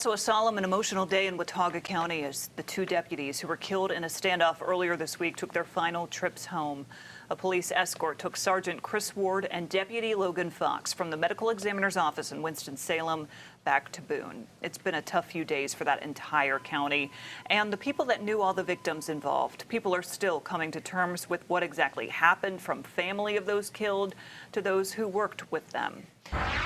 So a solemn and emotional day in Watauga County as the two deputies who were killed in a standoff earlier this week took their final trips home. A police escort took Sergeant Chris Ward and Deputy Logan Fox from the medical examiner's office in Winston-Salem back to Boone. It's been a tough few days for that entire county and the people that knew all the victims involved. People are still coming to terms with what exactly happened, from family of those killed to those who worked with them.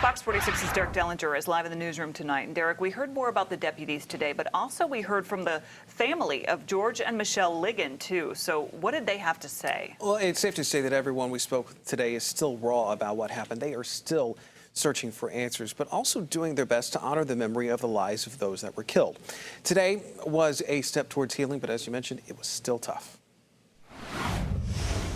Fox 46's Derek Dellinger is live in the newsroom tonight. And Derek, we heard more about the deputies today, but also we heard from the family of George and Michelle Ligon, too. So what did they have to say? Well, it's safe to say that everyone we spoke with today is still raw about what happened. They are still searching for answers, but also doing their best to honor the memory of the lives of those that were killed. Today was a step towards healing, but as you mentioned, it was still tough.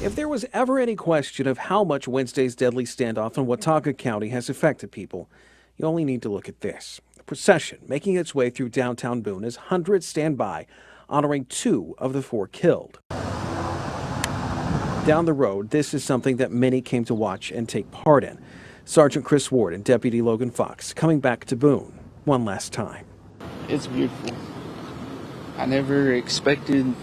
If there was ever any question of how much Wednesday's deadly standoff in Watauga County has affected people, you only need to look at this. The procession making its way through downtown Boone as hundreds stand by, honoring 2 of the 4 killed. Down the road, this is something that many came to watch and take part in. Sergeant Chris Ward and Deputy Logan Fox coming back to Boone one last time. It's beautiful. I never expected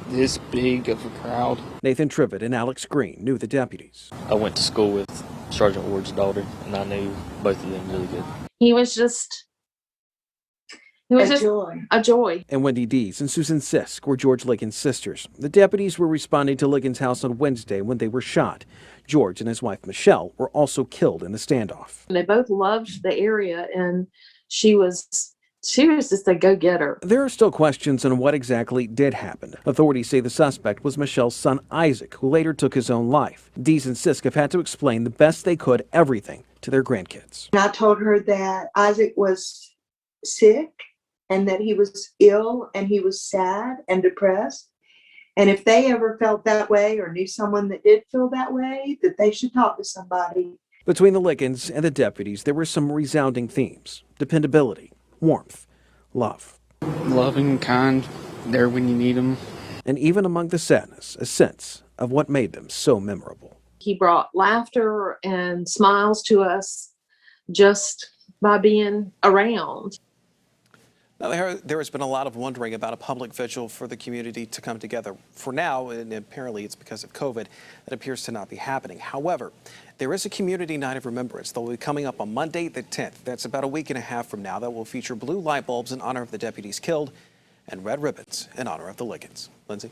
this big of a crowd. Nathan Trivet and Alex Green knew the deputies. I went to school with Sergeant Ward's daughter, and I knew both of them really good. He was just a joy. And Wendy Dees and Susan Sisk were George Ligon's sisters. The deputies were responding to Ligon's house on Wednesday when they were shot. George and his wife Michelle were also killed in the standoff. They both loved the area, and she was just a go-getter. There are still questions on what exactly did happen. Authorities say the suspect was Michelle's son Isaac, who later took his own life. Dees and Sisk have had to explain the best they could everything to their grandkids. I told her that Isaac was sick and that he was ill and he was sad and depressed. And if they ever felt that way or knew someone that did feel that way, that they should talk to somebody. Between the Ligons and the deputies, there were some resounding themes: dependability, warmth, love. Loving, kind, there when you need them. And even among the sadness, a sense of what made them so memorable. He brought laughter and smiles to us just by being around. Now, there has been a lot of wondering about a public vigil for the community to come together. For now, and apparently it's because of COVID, that appears to not be happening. However, there is a community night of remembrance that will be coming up on Monday the 10th. That's about a week and a half from now. That will feature blue light bulbs in honor of the deputies killed and red ribbons in honor of the Ligons. Lindsay?